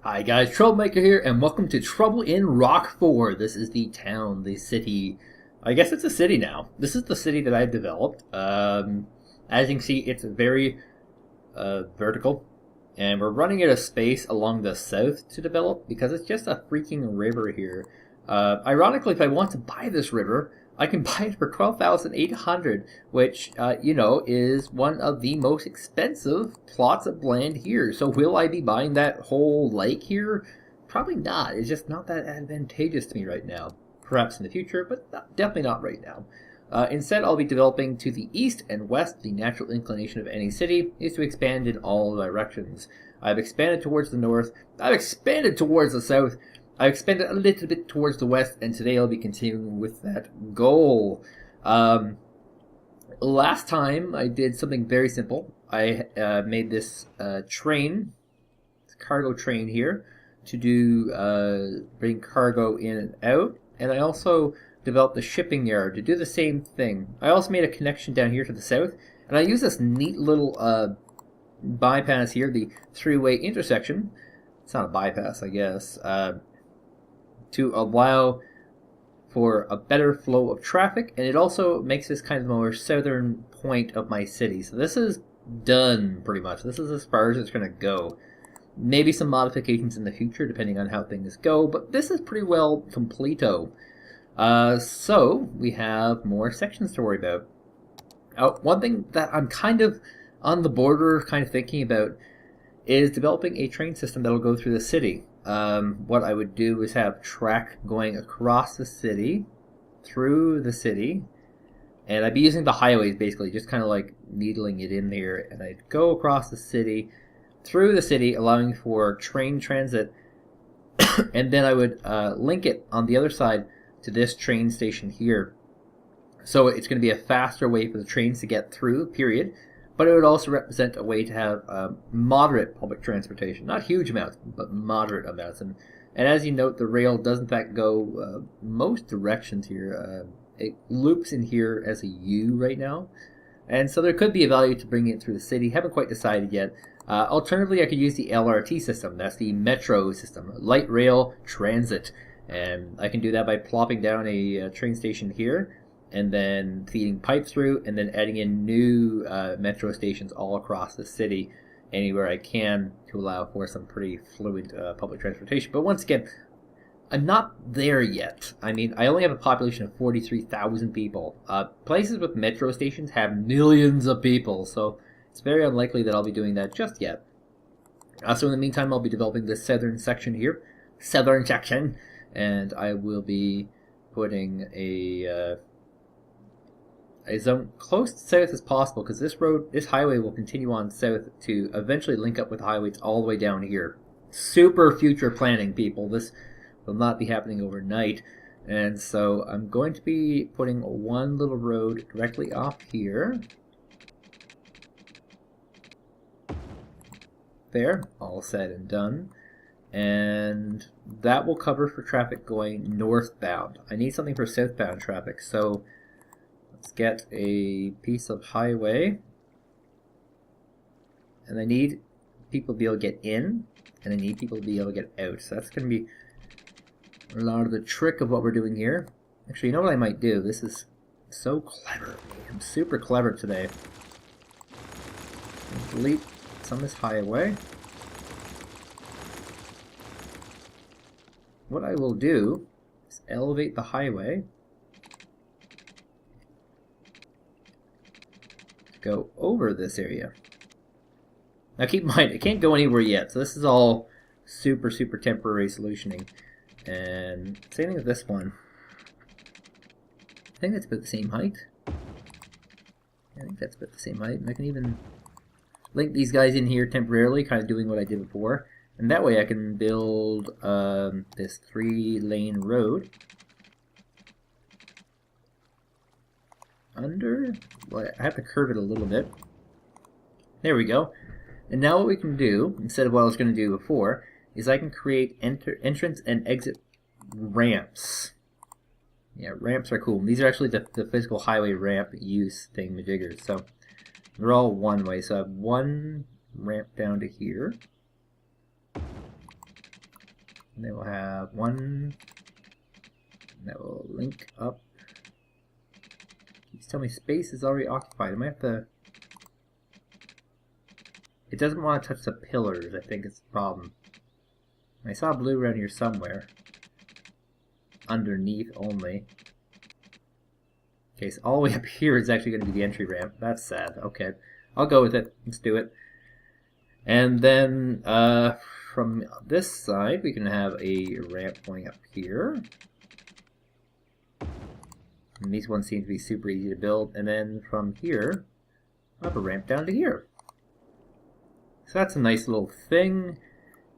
Hi guys, Troublemaker here, and welcome to Trouble in Rock 4. This is the town, the city. I guess it's a city now. This is the city that I've developed. As you can see, it's very vertical, and we're running out of space along the south to develop because it's just a freaking river here. Ironically, if I want to buy this river, I can buy it for 12,800, which is one of the most expensive plots of land here. So will I be buying that whole lake here? Probably not. It's just not that advantageous to me right now. Perhaps in the future, but definitely not right now. Instead, I'll be developing to the east and west. The natural inclination of any city is to expand in all directions. I've expanded towards the north. I've expanded towards the south. I've expanded a little bit towards the west, and today I'll be continuing with that goal. Last time I did something very simple. I made this train, this cargo train here, to bring cargo in and out, and I also developed the shipping yard to do the same thing. I also made a connection down here to the south, and I use this neat little bypass here, the three-way intersection. It's not a bypass, I guess. To allow for a better flow of traffic, and it also makes this kind of more southern point of my city. So this is done pretty much. This is as far as it's going to go. Maybe some modifications in the future depending on how things go, but this is pretty well completo. So we have more sections to worry about. One thing that I'm kind of on the border kind of thinking about is developing a train system that'll go through the city. What I would do is have track going across the city, through the city, and I'd be using the highways basically, just kind of like needling it in there, and I'd go across the city, through the city, allowing for train transit, and then I would link it on the other side to this train station here. So it's going to be a faster way for the trains to get through, period. But it would also represent a way to have moderate public transportation. Not huge amounts, but moderate amounts. And as you note, the rail does in fact go most directions here. It loops in here as a U right now. And so there could be a value to bring it through the city. Haven't quite decided yet. Alternatively, I could use the LRT system. That's the metro system, light rail transit. And I can do that by plopping down a train station here, and then feeding pipe through, and then adding in new metro stations all across the city, anywhere I can, to allow for some pretty fluid public transportation. But once again, I'm not there yet. I mean, I only have a population of 43,000 people. Places with metro stations have millions of people, so it's very unlikely that I'll be doing that just yet. So in the meantime, I'll be developing this southern section here, and I will be putting a zone close to south as possible, because this highway will continue on south to eventually link up with highways all the way down here. Super future planning, people. This will not be happening overnight. And so I'm going to be putting one little road directly off here. There, all said and done. And that will cover for traffic going northbound. I need something for southbound traffic, so let's get a piece of highway, and I need people to be able to get in, and I need people to be able to get out. So that's going to be a lot of the trick of what we're doing here. Actually, you know what I might do? This is so clever. I'm super clever today. Delete some of this highway. What I will do is elevate the highway, go over this area. Now keep in mind, it can't go anywhere yet, so this is all super temporary solutioning. And same thing with this one. I think that's about the same height. I think that's about the same height, and I can even link these guys in here temporarily, kind of doing what I did before. And that way I can build this 3-lane road under. Well, I have to curve it a little bit. There we go. And now what we can do, instead of what I was going to do before, is I can create entrance and exit ramps. Yeah, ramps are cool. These are actually the physical highway ramp use thingamajiggers. So they're all one way. So I have one ramp down to here. And then we'll have one that will link up. Please tell me space is already occupied. I might have to... It doesn't want to touch the pillars, I think it's the problem. I saw blue around here somewhere. Underneath only. Okay, so all the way up here is actually going to be the entry ramp. That's sad. Okay, I'll go with it. Let's do it. And then from this side, we can have a ramp going up here. And these ones seem to be super easy to build. And then from here, I'll have a ramp down to here. So that's a nice little thing.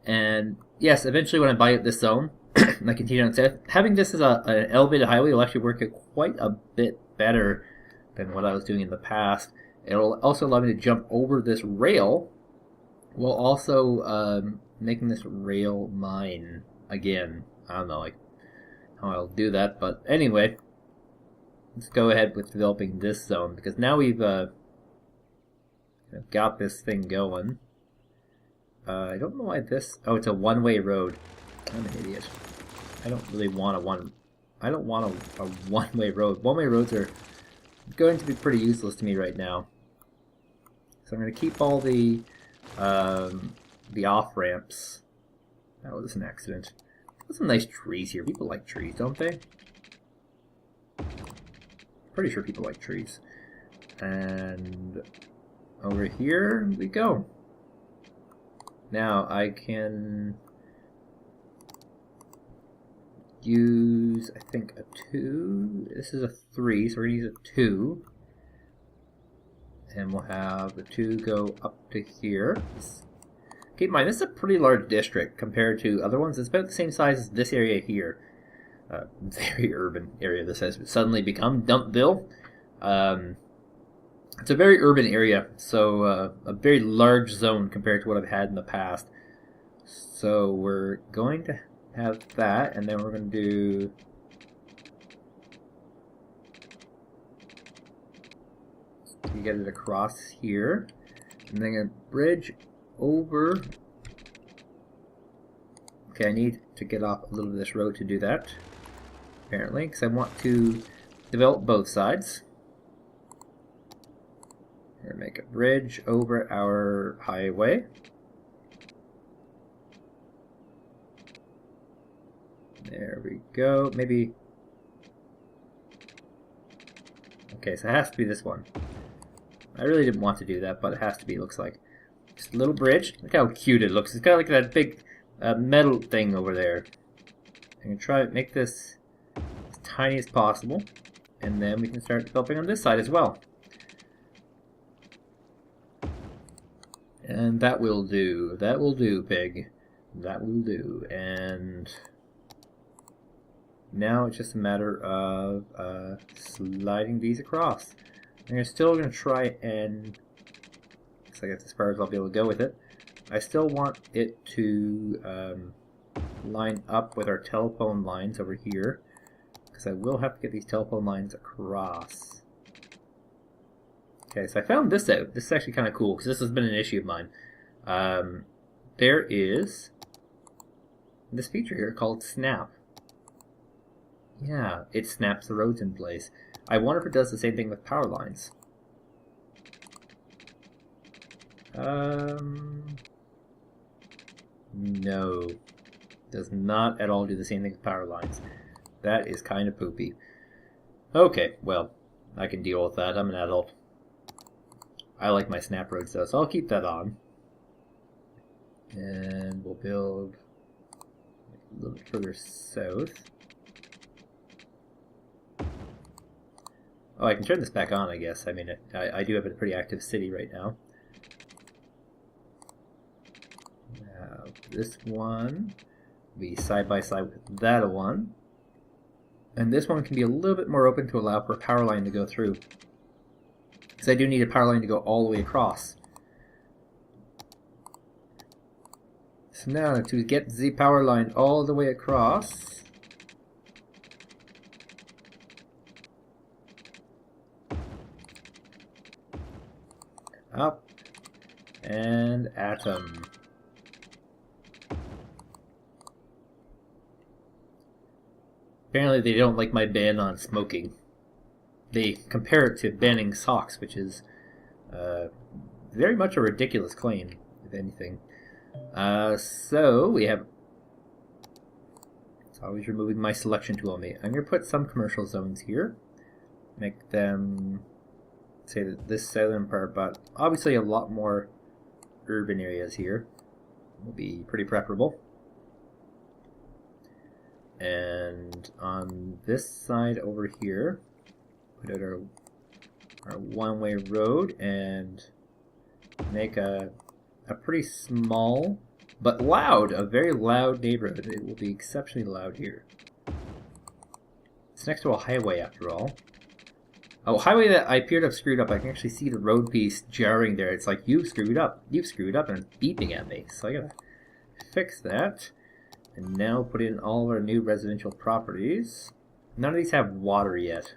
And yes, eventually when I buy out this zone, and I continue on south, having this as an elevated highway will actually work out quite a bit better than what I was doing in the past. It'll also allow me to jump over this rail while also making this rail mine again. I don't know like how I'll do that, but anyway, let's go ahead with developing this zone because now we've got this thing going. I don't know why this... Oh, it's a one-way road. I'm an idiot. I don't really want a one-way road. One-way roads are going to be pretty useless to me right now. So I'm going to keep all the off-ramps. That was an accident. There's some nice trees here. People like trees, don't they? Pretty sure people like trees. And over here we go. Now I can use, I think, a 2. This is a 3, so we're going to use a 2. And we'll have the 2 go up to here. Keep in mind, this is a pretty large district compared to other ones. It's about the same size as this area here. Very urban area this has suddenly become, Dumpville. It's a very urban area, so a very large zone compared to what I've had in the past. So we're going to have that, and then we're going to do... You get it across here, and then a bridge over... Okay, I need to get off a little of this road to do that, apparently, because I want to develop both sides. We're going to make a bridge over our highway. There we go. Maybe... Okay, so it has to be this one. I really didn't want to do that, but it has to be, it looks like. Just a little bridge. Look how cute it looks. It's got like that big metal thing over there. I'm going to try to make this as tiny as possible. And then we can start developing on this side as well. And that will do. That will do, pig. That will do. And now it's just a matter of sliding these across. And I'm still going to try and... Looks like that's as far as I'll be able to go with it. I still want it to line up with our telephone lines over here. Because I will have to get these telephone lines across. Okay, so I found this out. This is actually kind of cool, because this has been an issue of mine. There is this feature here called Snap. Yeah, it snaps the roads in place. I wonder if it does the same thing with power lines. No. Does not at all do the same thing with power lines. That is kind of poopy. Okay, well, I can deal with that. I'm an adult. I like my snap roads though, so I'll keep that on. And we'll build a little bit further south. Oh, I can turn this back on, I guess. I mean, I do have a pretty active city right now. Now, this one will be side by side with that one. And this one can be a little bit more open to allow for a power line to go through. Because I do need a power line to go all the way across. So now to get the power line all the way across, up and atom. Apparently they don't like my ban on smoking. They compare it to banning socks, which is very much a ridiculous claim, if anything. So we have... It's always removing my selection tool on me. I'm going to put some commercial zones here. Make them, say that this southern part, but obviously a lot more urban areas here will be pretty preferable. And on this side over here, put out our one-way road and make a pretty small but loud, a very loud neighborhood. It will be exceptionally loud here. It's next to a highway after all. A highway that I appear to have screwed up. I can actually see the road piece jarring there. It's like, you've screwed up, and it's beeping at me. So I gotta fix that. And now put in all of our new residential properties. None of these have water yet.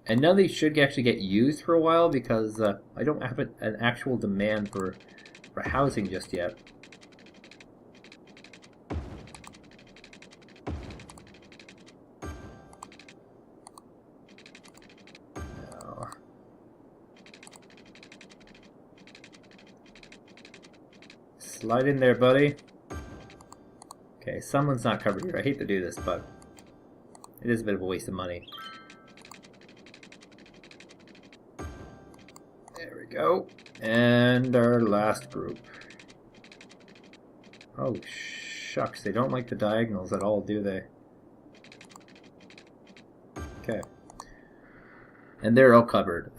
And none of these should actually get used for a while because I don't have an actual demand for housing just yet. No. Slide in there, buddy. Okay, someone's not covered here. I hate to do this, but it is a bit of a waste of money. There we go. And our last group. Oh, shucks. They don't like the diagonals at all, do they? Okay. And they're all covered.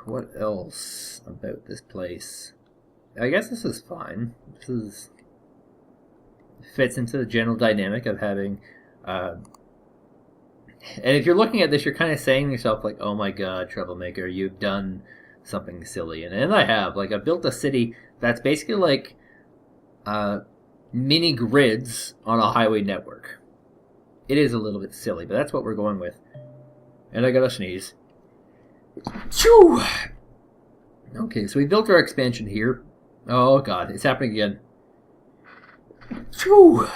What else about this place? I guess this is fine. This is... fits into the general dynamic of having... and if you're looking at this, you're kind of saying to yourself, like, oh my god, Troublemaker, you've done something silly. And I have. Like, I built a city that's basically like mini grids on a highway network. It is a little bit silly, but that's what we're going with. And I gotta sneeze. Choo! Okay, so we built our expansion here. Oh god, it's happening again. Choo!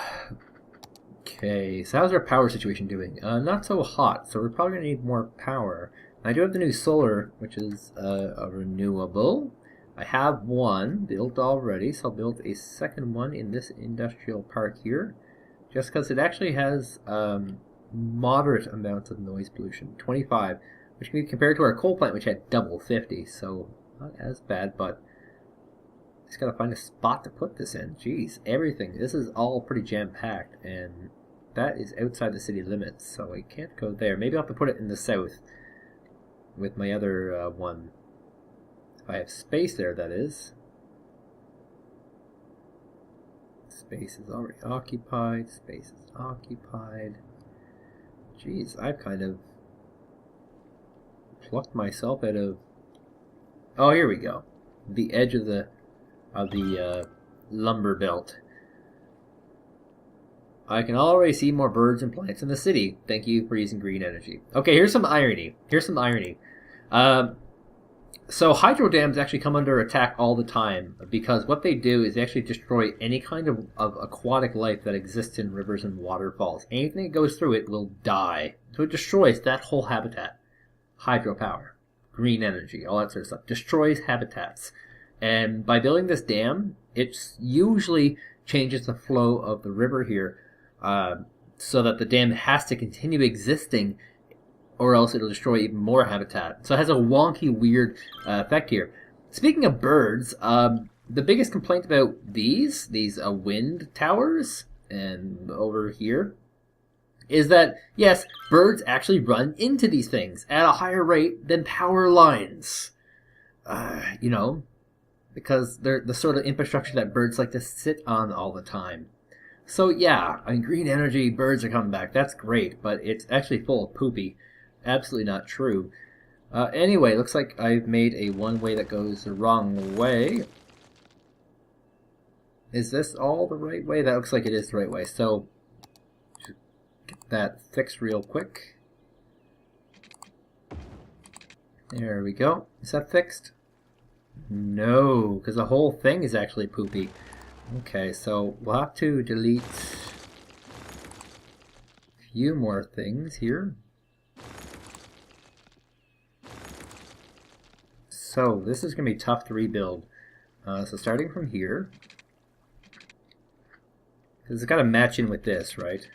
Okay, so how's our power situation doing? Not so hot, so we're probably going to need more power. I do have the new solar, which is a renewable. I have one built already, so I'll build a second one in this industrial park here. Just because it actually has moderate amounts of noise pollution, 25, which can be compared to our coal plant, which had double 50, so not as bad, but just gotta find a spot to put this in. Jeez, everything. This is all pretty jam-packed, and that is outside the city limits, so I can't go there. Maybe I'll have to put it in the south with my other one. If I have space there, that is. Space is already occupied. Space is occupied. Jeez, I've kind of plucked myself out of... Oh, here we go. The edge of the lumber belt. I can already see more birds and plants in the city. Thank you for using green energy. Okay, here's some irony. So hydro dams actually come under attack all the time because what they do is they actually destroy any kind of aquatic life that exists in rivers and waterfalls. Anything that goes through it will die. So it destroys that whole habitat. Hydropower, green energy, all that sort of stuff. Destroys habitats. And by building this dam, it usually changes the flow of the river here so that the dam has to continue existing or else it'll destroy even more habitat. So it has a wonky, weird effect here. Speaking of birds, the biggest complaint about these wind towers and over here is that, yes, birds actually run into these things at a higher rate than power lines. You know, because they're the sort of infrastructure that birds like to sit on all the time. So yeah, I mean, green energy, birds are coming back. That's great, but it's actually full of poopy. Absolutely not true. Anyway, looks like I've made a one-way that goes the wrong way. Is this all the right way? That looks like it is the right way. So, get that fixed real quick. There we go. Is that fixed? No, because the whole thing is actually poopy. Okay, so we'll have to delete few more things here. So this is going to be tough to rebuild. So starting from here, because it's got to match in with this, right?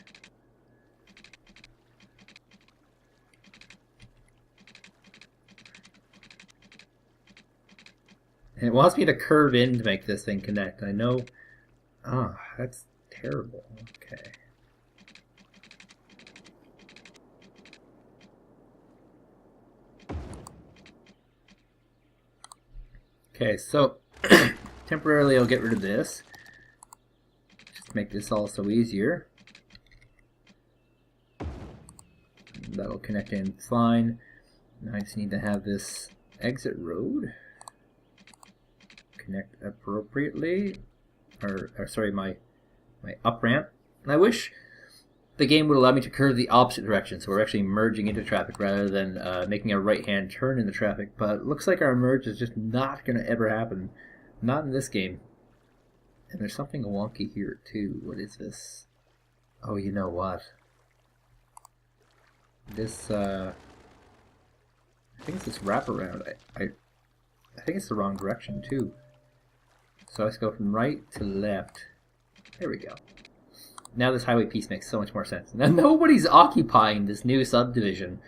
And it wants me to curve in to make this thing connect. I know. Oh, that's terrible. Okay. Okay, so temporarily I'll get rid of this. Just make this also easier. That'll connect in fine. Now I just need to have this exit road connect appropriately. Or sorry, my up ramp. And I wish the game would allow me to curve the opposite direction, so we're actually merging into traffic rather than making a right-hand turn into traffic. But it looks like our merge is just not going to ever happen. Not in this game. And there's something wonky here, too. What is this? Oh, you know what? This, I think it's this wraparound. I think it's the wrong direction, too. So let's go from right to left. There we go. Now this highway piece makes so much more sense. Now nobody's occupying this new subdivision.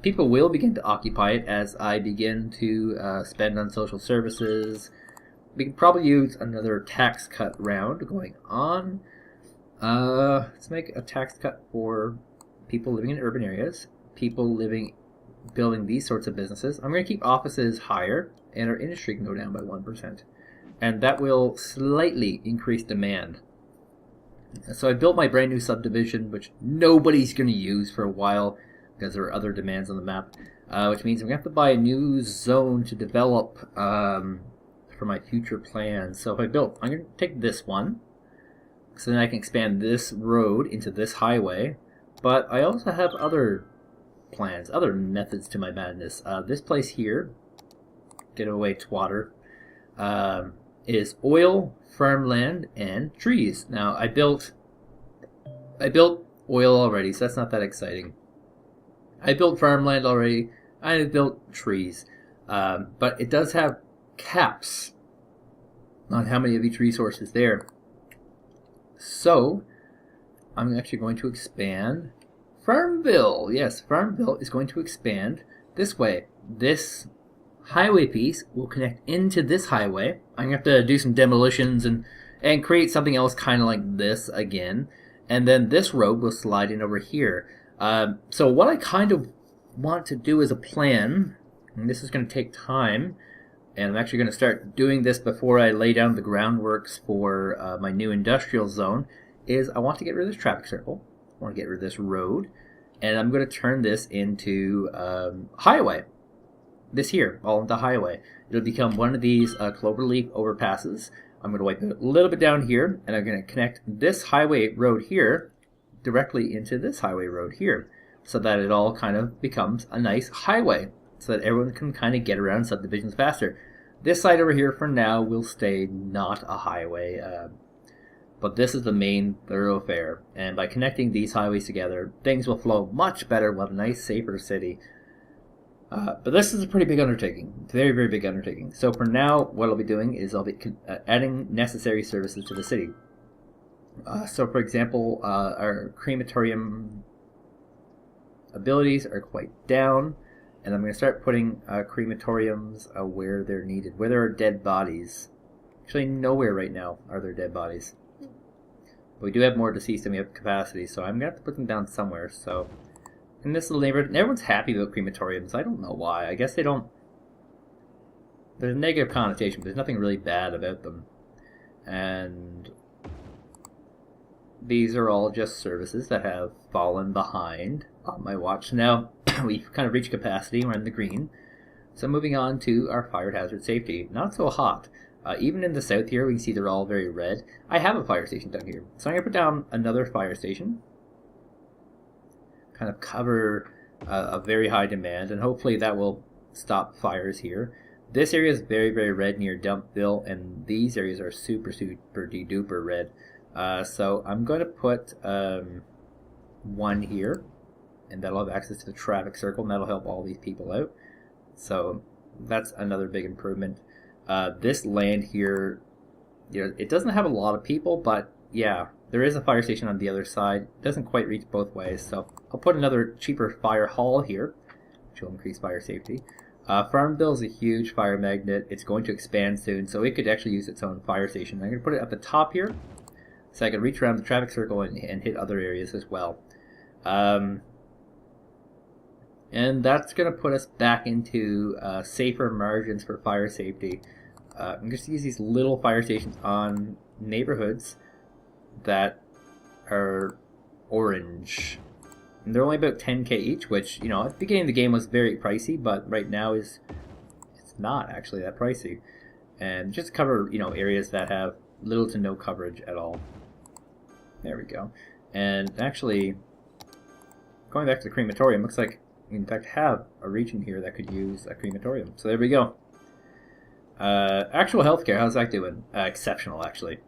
People will begin to occupy it as I begin to spend on social services. We can probably use another tax cut round going on. Let's make a tax cut for people living in urban areas, people building these sorts of businesses. I'm going to keep offices higher, and our industry can go down by 1%. And that will slightly increase demand. So I built my brand new subdivision, which nobody's going to use for a while because there are other demands on the map, which means I'm going to have to buy a new zone to develop for my future plans. So if I'm going to take this one, so then I can expand this road into this highway, but I also have other plans, other methods to my madness. This place here, get away twatter, is oil, farmland, and trees. Now I built oil already, so that's not that exciting. I built farmland already. I built trees, but it does have caps on how many of each resource is there. So I'm actually going to expand Farmville. Yes, Farmville is going to expand this way. This highway piece will connect into this highway. I'm going to have to do some demolitions and create something else kind of like this again. And then this road will slide in over here. So what I kind of want to do as a plan, and this is going to take time, and I'm actually going to start doing this before I lay down the groundworks for my new industrial zone, is I want to get rid of this traffic circle. I want to get rid of this road. And I'm going to turn this into highway. This here, all into highway. It'll become one of these cloverleaf overpasses. I'm going to wipe it a little bit down here, and I'm going to connect this highway road here directly into this highway road here, so that it all kind of becomes a nice highway, so that everyone can kind of get around subdivisions faster. This side over here for now will stay not a highway, but this is the main thoroughfare, and by connecting these highways together, things will flow much better. We'll have a nice, safer city. But this is a pretty big undertaking. It's a very, very big undertaking. So for now, what I'll be doing is I'll be adding necessary services to the city. So for example, our crematorium abilities are quite down, and I'm going to start putting crematoriums where they're needed, where there are dead bodies. Actually, nowhere right now are there dead bodies. But we do have more deceased than we have capacity, so I'm going to have to put them down somewhere. So in this little neighborhood, everyone's happy about crematoriums. I don't know why. I guess they don't... There's a negative connotation, but there's nothing really bad about them. And these are all just services that have fallen behind on my watch. Now, we've kind of reached capacity. We're in the green. So moving on to our fire hazard safety. Not so hot. Even in the south here, we can see they're all very red. I have a fire station down here. So I'm going to put down another fire station. Kind of cover a very high demand, and hopefully that will stop fires here. This area is very, very red near Dumpville, and these areas are super, super duper red. So I'm going to put one here, and that'll have access to the traffic circle, and that'll help all these people out. So that's another big improvement. This land here, it doesn't have a lot of people, but yeah, there is a fire station on the other side. It doesn't quite reach both ways, so I'll put another cheaper fire hall here, which will increase fire safety. Farmville is a huge fire magnet. It's going to expand soon, so it could actually use its own fire station. I'm going to put it at the top here, so I can reach around the traffic circle and hit other areas as well. And that's going to put us back into safer margins for fire safety. I'm just going to use these little fire stations on neighborhoods that are orange. And they're only about 10k each, which, at the beginning of the game was very pricey, but right now it's not actually that pricey. And just cover, areas that have little to no coverage at all. There we go. And actually, going back to the crematorium, looks like we in fact have a region here that could use a crematorium. So there we go. Actual healthcare, how's that doing? Exceptional, actually.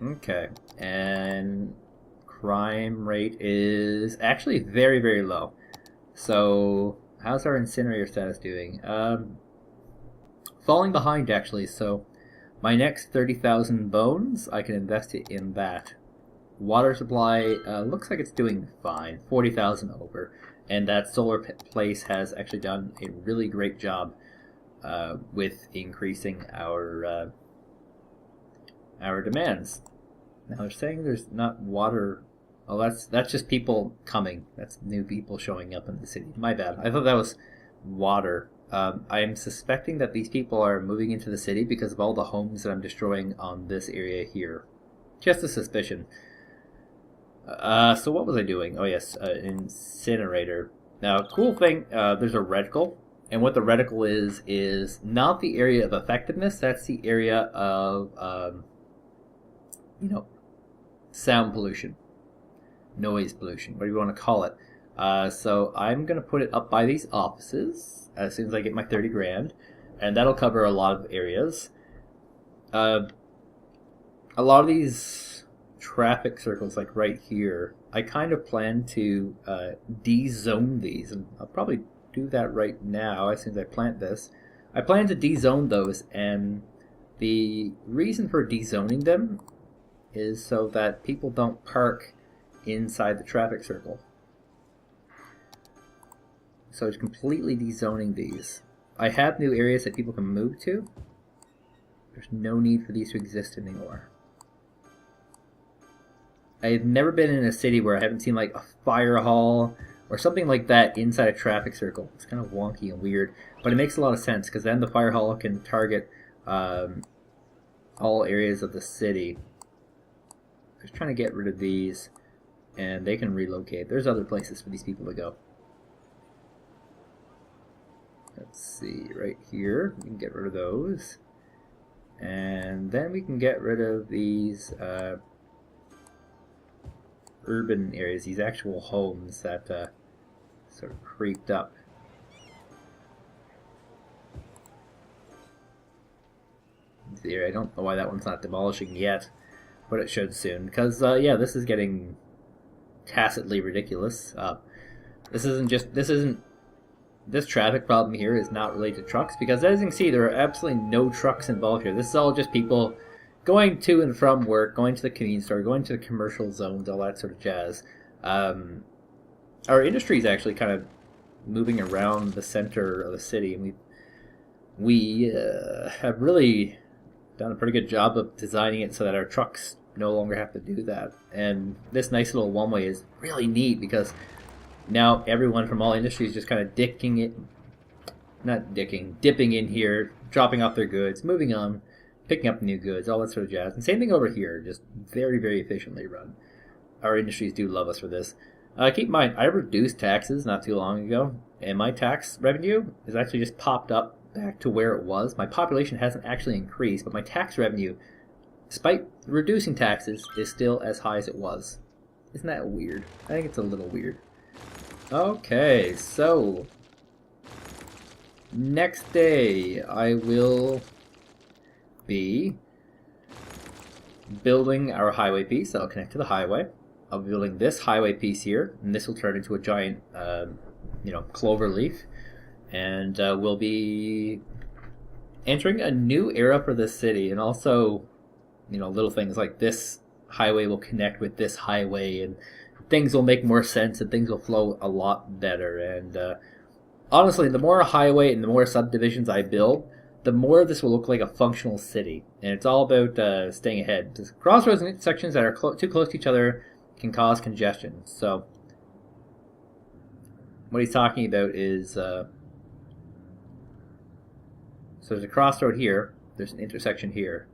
Okay, and crime rate is actually very, very low. So how's our incinerator status doing? Falling behind, actually. So my next 30,000 bones, I can invest it in that. Water supply looks like it's doing fine, 40,000 over. And that solar place has actually done a really great job with increasing our demands. Now they're saying there's not water. Oh, that's just people coming. That's new people showing up in the city. My bad. I thought that was water. I am suspecting that these people are moving into the city because of all the homes that I'm destroying on this area here. Just a suspicion. So what was I doing? Oh yes, incinerator. Now, cool thing, there's a reticle, and what the reticle is not the area of effectiveness. That's the area of sound pollution, noise pollution, whatever you want to call it. So I'm gonna put it up by these offices as soon as I get my 30 grand, and that'll cover a lot of areas. A lot of these traffic circles, like right here, I kind of plan to de-zone these, and I'll probably do that right now as soon as I plant this. I plan to de-zone those, and the reason for de-zoning them is so that people don't park inside the traffic circle. So it's completely de-zoning these. I have new areas that people can move to. There's no need for these to exist anymore. I've never been in a city where I haven't seen like a fire hall or something like that inside a traffic circle. It's kind of wonky and weird, but it makes a lot of sense because then the fire hall can target all areas of the city. Just trying to get rid of these, and they can relocate. There's other places for these people to go. Let's see, right here, we can get rid of those. And then we can get rid of these urban areas, these actual homes that sort of creeped up. There, I don't know why that one's not demolishing yet, but it should soon, because yeah, this is getting tacitly ridiculous. This traffic problem here is not related to trucks, because as you can see, there are absolutely no trucks involved here. This is all just people going to and from work, going to the convenience store, going to the commercial zones, all that sort of jazz. Our industry is actually kind of moving around the center of the city, and we have really done a pretty good job of designing it so that our trucks no longer have to do that. And this nice little one-way is really neat because now everyone from all industries just kind of dipping in here, dropping off their goods, moving on, picking up new goods, all that sort of jazz. And same thing over here, just very, very efficiently run. Our industries do love us for this. Keep in mind, I reduced taxes not too long ago, and my tax revenue has actually just popped up back to where it was. My population hasn't actually increased, but my tax revenue, despite reducing taxes, is still as high as it was. Isn't that weird? I think it's a little weird. Okay, so next day I will be building our highway piece that'll connect to the highway. I'll be building this highway piece here, and this will turn into a giant, clover leaf, and we'll be entering a new era for this city, and also, little things like this highway will connect with this highway, and things will make more sense, and things will flow a lot better. And honestly, the more highway and the more subdivisions I build, the more this will look like a functional city. And it's all about staying ahead. Just crossroads and intersections that are too close to each other can cause congestion. So what he's talking about is, so there's a crossroad here, there's an intersection here.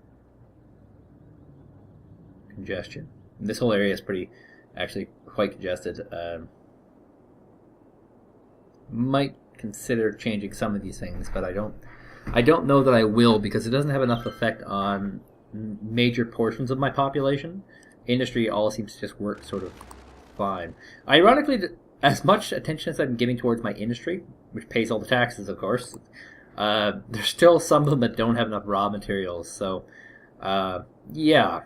Congestion. And this whole area is actually quite congested. Might consider changing some of these things, but I don't know that I will, because it doesn't have enough effect on major portions of my population. Industry all seems to just work sort of fine. Ironically, as much attention as I'm giving towards my industry, which pays all the taxes, of course, there's still some of them that don't have enough raw materials. So, yeah.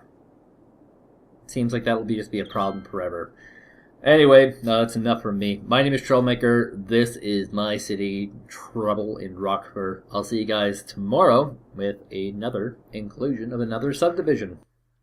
Seems like that will just be a problem forever. Anyway, that's enough from me. My name is Troublemaker. This is my city, Trouble in Rockford. I'll see you guys tomorrow with another inclusion of another subdivision.